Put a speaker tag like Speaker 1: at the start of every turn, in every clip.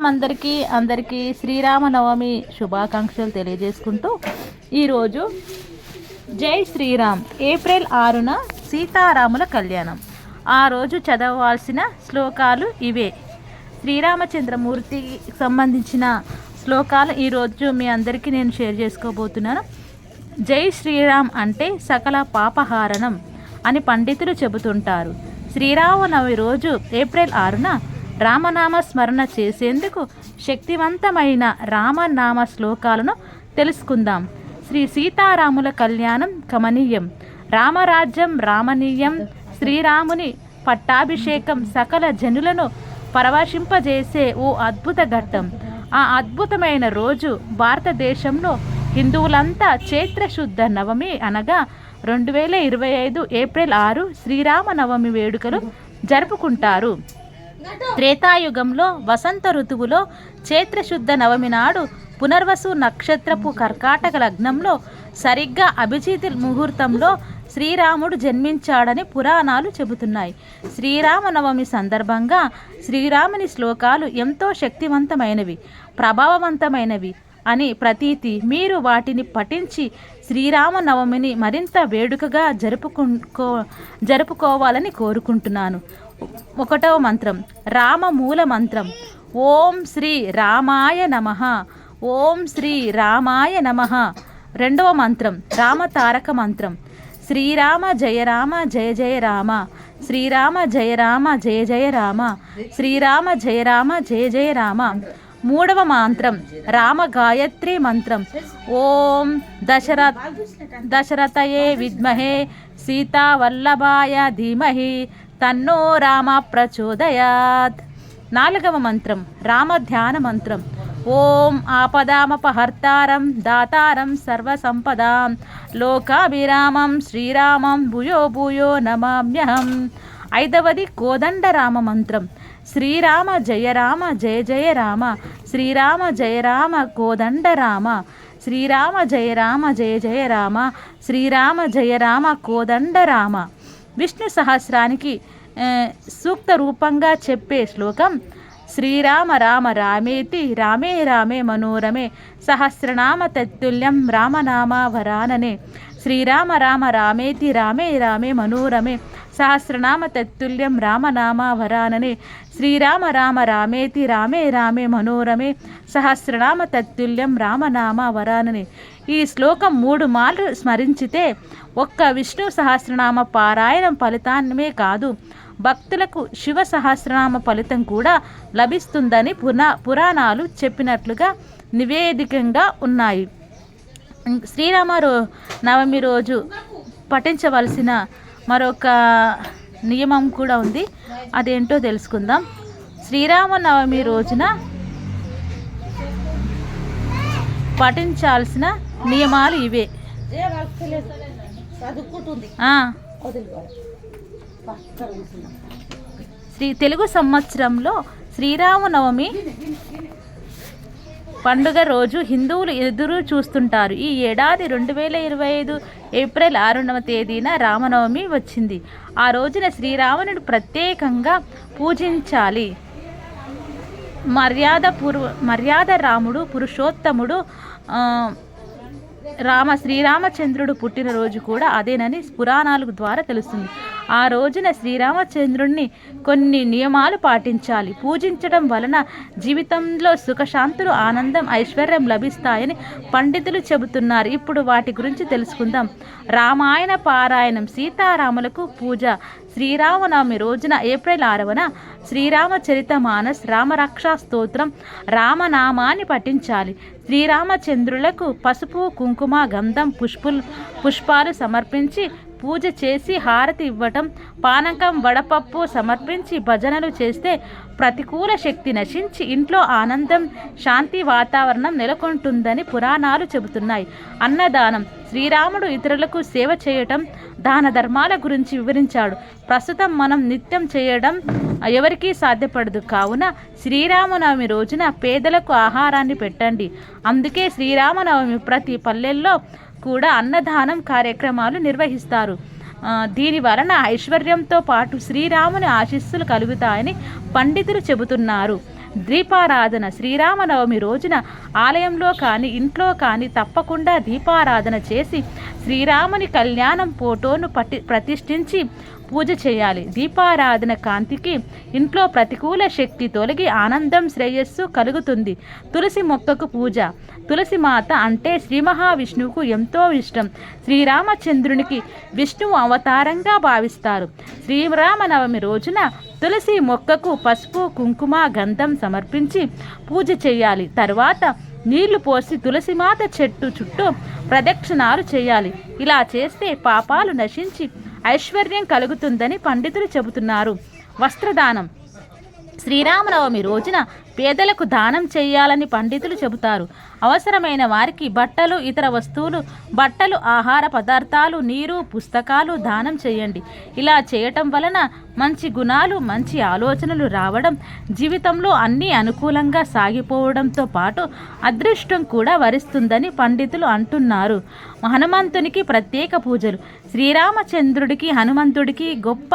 Speaker 1: అందరికీ శ్రీరామనవమి శుభాకాంక్షలు తెలియజేసుకుంటూ ఈరోజు జై శ్రీరామ్ ఏప్రిల్ 6న సీతారాముల కళ్యాణం. ఆ రోజు చదవాల్సిన శ్లోకాలు ఇవే. శ్రీరామచంద్రమూర్తికి సంబంధించిన శ్లోకాలు ఈరోజు మీ అందరికీ నేను షేర్ చేసుకోబోతున్నాను. జై శ్రీరామ్ అంటే సకల పాపహారణం అని పండితులు చెబుతుంటారు. శ్రీరామనవమి రోజు ఏప్రిల్ 6న రామనామ స్మరణ చేసేందుకు శక్తివంతమైన రామనామ శ్లోకాలను తెలుసుకుందాం. శ్రీ సీతారాముల కళ్యాణం కమనీయం, రామరాజ్యం రామనీయం, శ్రీరాముని పట్టాభిషేకం సకల జనులను పరవశింపజేసే ఓ అద్భుత ఘట్టం. ఆ అద్భుతమైన రోజు భారతదేశంలో హిందువులంతా చైత్రశుద్ధ నవమి అనగా 2025 ఏప్రిల్ 6 శ్రీరామనవమి వేడుకలు జరుపుకుంటారు. త్రేతాయుగంలో వసంత ఋతువులో చైత్రశుద్ధ నవమి నాడు పునర్వసు నక్షత్రపు కర్కాటక లగ్నంలో సరిగ్గా అభిజిత్ ముహూర్తంలో శ్రీరాముడు జన్మించాడని పురాణాలు చెబుతున్నాయి. శ్రీరామనవమి సందర్భంగా శ్రీరాముని శ్లోకాలు ఎంతో శక్తివంతమైనవి, ప్రభావవంతమైనవి అని ప్రతీతి. మీరు వాటిని పఠించి శ్రీరామనవమిని మరింత వేడుకగా జరుపుకోవాలని కోరుకుంటున్నాను. 1వ మంత్రం రామ మూల మంత్రం. ఓం శ్రీ రామాయ నమః, ఓం శ్రీ రామాయ నమః. 2వ మంత్రం రామ తారక మంత్రం. శ్రీరామ జయ రామ జయ జయ రామ, శ్రీరామ జయ రామ జయ జయ రామ, శ్రీరామ జయ రామ జయ జయ రామ. 3వ మంత్రం రామ గాయత్రి మంత్రం. ఓం దశరథయే విద్మహే సీతావల్లభాయ ధీమహి తన్నో రామ ప్రచోదయాత్. 4వ మంత్రం రామ ధ్యాన మంత్రం. ఓం ఆపదామపహర్తారం దాతారం సర్వసంపదాం లోకాభిరామం శ్రీరామం భూయో భూయో నమామ్యహం. 5వది కోదండ రామ మంత్రం. శ్రీరామ జయ రామ జయ జయ రామ, శ్రీరామ జయ రామ కోదండ రామ, శ్రీరామ జయ రామ జయ జయ రామ, శ్రీరామ జయ రామ కోదండ రామ. విష్ణు సహస్రానికి సూక్త రూపంగా చెప్పే శ్లోకం శ్రీరామ రామ రామేతి రామే రామే మనోరమే సహస్రనామ తత్తుల్యం రామనామావరాననే. శ్రీరామ రామ రామేతి రామే రామే మనోరమే సహస్రనామ తత్తుల్యం రామనామావరాననే. శ్రీరామ రామ రామేతి రామే రామే మనోరమే సహస్రనామ తత్తుల్యం రామనామావరాననే. ఈ శ్లోకం 3 మార్లు స్మరించితే ఒక్క విష్ణు సహస్రనామ పారాయణం ఫలితాన్నే కాదు, భక్తులకు శివ సహస్రనామ ఫలితం కూడా లభిస్తుందని పురాణాలు చెప్పినట్లుగా నివేదికంగా ఉన్నాయి. శ్రీరామనవమి రోజు పఠించవలసిన మరొక నియమం కూడా ఉంది, అదేంటో తెలుసుకుందాం. శ్రీరామనవమి రోజున పఠించాల్సిన నియమాలు ఇవే. తెలుగు సంవత్సరంలో శ్రీరామనవమి పండుగ రోజు హిందువులు ఎదురు చూస్తుంటారు. ఈ ఏడాది 2025 ఏప్రిల్ 6వ తేదీన రామనవమి వచ్చింది. ఆ రోజున శ్రీరాముని ప్రత్యేకంగా పూజించాలి. మర్యాద రాముడు పురుషోత్తముడు శ్రీరామచంద్రుడు పుట్టినరోజు కూడా అదేనని పురాణాల ద్వారా తెలుస్తుంది. ఆ రోజున శ్రీరామచంద్రుడిని కొన్ని నియమాలు పాటించాలి. పూజించడం వలన జీవితంలో సుఖశాంతులు, ఆనందం, ఐశ్వర్యం లభిస్తాయని పండితులు చెబుతున్నారు. ఇప్పుడు వాటి గురించి తెలుసుకుందాం. రామాయణ పారాయణం, సీతారాములకు పూజ. శ్రీరామనవమి రోజున ఏప్రిల్ 6న శ్రీరామచరితమానస్, రామరక్షా స్తోత్రం, రామనామాన్ని పఠించాలి. శ్రీరామచంద్రులకు పసుపు, కుంకుమ, గంధం, పుష్పాలు సమర్పించి పూజ చేసి హారతి ఇవ్వటం, పానకం, వడపప్పు సమర్పించి భజనలు చేస్తే ప్రతికూల శక్తి నశించి ఇంట్లో ఆనందం, శాంతి వాతావరణం నెలకొంటుందని పురాణాలు చెబుతున్నాయి. అన్నదానం. శ్రీరాముడు ఇతరులకు సేవ చేయటం, దాన ధర్మాల గురించి వివరించాడు. ప్రస్తుతం మనం నిత్యం చేయడం ఎవరికీ సాధ్యపడదు. కావున శ్రీరామనవమి రోజున పేదలకు ఆహారాన్ని పెట్టండి. అందుకే శ్రీరామనవమి ప్రతి పల్లెల్లో కూడా అన్నదానం కార్యక్రమాలు నిర్వహిస్తారు. దీని వలన ఐశ్వర్యంతో పాటు శ్రీరాముని ఆశీస్సులు కలుగుతాయని పండితులు చెబుతున్నారు. దీపారాధన శ్రీరామనవమి రోజున ఆలయంలో కానీ ఇంట్లో కానీ తప్పకుండా దీపారాధన చేసి శ్రీరాముని కళ్యాణం ఫోటోను ప్రతిష్ఠించి పూజ చేయాలి. దీపారాధన కాంతికి ఇంట్లో ప్రతికూల శక్తి తొలగి ఆనందం శ్రేయస్సు కలుగుతుంది. తులసి మొక్కకు పూజ. తులసి మాత అంటే శ్రీ మహావిష్ణువుకు ఎంతో ఇష్టం. శ్రీరామచంద్రునికి విష్ణువు అవతారంగా భావిస్తారు. శ్రీరామనవమి రోజున తులసి మొక్కకు పసుపు కుంకుమ గంధం సమర్పించి పూజ చేయాలి. తర్వాత నీళ్లు పోసి తులసిమాత చెట్టు చుట్టూ ప్రదక్షిణాలు చేయాలి. ఇలా చేస్తే పాపాలు నశించి ఐశ్వర్యం కలుగుతుందని పండితులు చెబుతున్నారు. వస్త్రదానం. శ్రీరామనవమి రోజున పేదలకు దానం చేయాలని పండితులు చెబుతారు. అవసరమైన వారికి బట్టలు, ఇతర వస్తువులు, బట్టలు, ఆహార పదార్థాలు, నీరు, పుస్తకాలు దానం చేయండి. ఇలా చేయటం వలన మంచి గుణాలు, మంచి ఆలోచనలు రావడం, జీవితంలో అన్నీ అనుకూలంగా సాగిపోవడంతో పాటు అదృష్టం కూడా వరిస్తుందని పండితులు అంటున్నారు. హనుమంతునికి ప్రత్యేక పూజలు. శ్రీరామచంద్రుడికి హనుమంతుడికి గొప్ప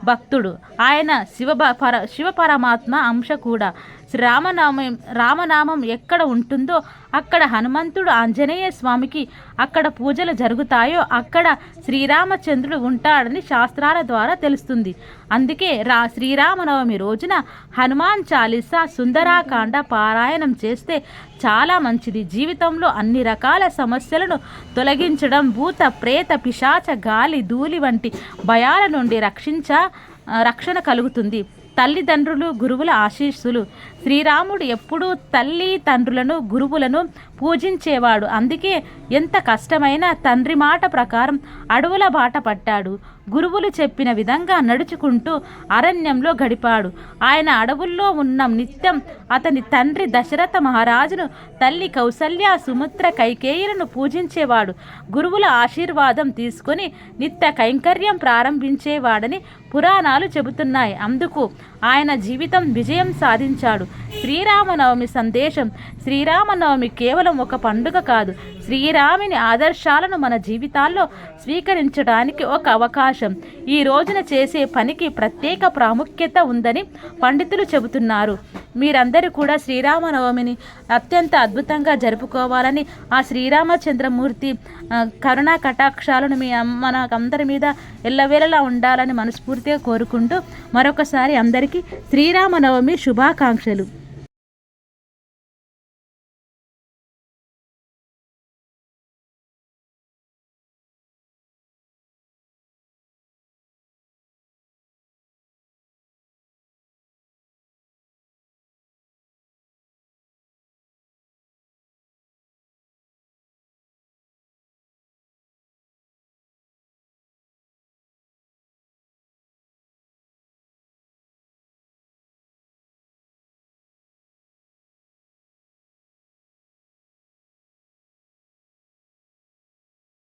Speaker 1: భక్తుడు. ఆయన శివ పరమాత్మ అంశ కూడా. రామనామం ఎక్కడ ఉంటుందో అక్కడ హనుమంతుడు, ఆంజనేయ స్వామికి అక్కడ పూజలు జరుగుతాయో అక్కడ శ్రీరామచంద్రుడు ఉంటాడని శాస్త్రాల ద్వారా తెలుస్తుంది. అందుకే శ్రీరామనవమి రోజున హనుమాన్ చాలీసా, సుందరాకాండ పారాయణం చేస్తే చాలా మంచిది. జీవితంలో అన్ని రకాల సమస్యలను తొలగించడం, భూత ప్రేత పిశాచ గాలి ధూళి వంటి భయాల నుండి రక్షణ కలుగుతుంది. తల్లిదండ్రులు, గురువుల ఆశీస్సులు. శ్రీరాముడు ఎప్పుడూ తల్లి తండ్రులను, గురువులను పూజించేవాడు. అందుకే ఎంత కష్టమైనా తండ్రి మాట ప్రకారం అడవుల బాట పట్టాడు. గురువులు చెప్పిన విధంగా నడుచుకుంటూ అరణ్యంలో గడిపాడు. ఆయన అడవుల్లో ఉన్న నిత్యం అతని తండ్రి దశరథ మహారాజును, తల్లి కౌసల్య, సుమిత్ర, కైకేయులను పూజించేవాడు. గురువుల ఆశీర్వాదం తీసుకొని నిత్య కైంకర్యం ప్రారంభించేవాడని పురాణాలు చెబుతున్నాయి. అందుకు ఆయన జీవితం విజయం సాధించాడు. శ్రీరామనవమి సందేశం. శ్రీరామనవమి కేవలం ఒక పండుగ కాదు, శ్రీరాముని ఆదర్శాలను మన జీవితాల్లో స్వీకరించడానికి ఒక అవకాశం. ఈ రోజున చేసే పనికి ప్రత్యేక ప్రాముఖ్యత ఉందని పండితులు చెబుతున్నారు. మీరందరూ కూడా శ్రీరామనవమిని అత్యంత అద్భుతంగా జరుపుకోవాలని, ఆ శ్రీరామచంద్రమూర్తి కరుణా కటాక్షాలను మనకందరి మీద ఎల్లవేళలా ఉండాలని మనస్ఫూర్తిగా కోరుకుంటూ మరొకసారి అందరికీ శ్రీరామనవమి శుభాకాంక్షలు.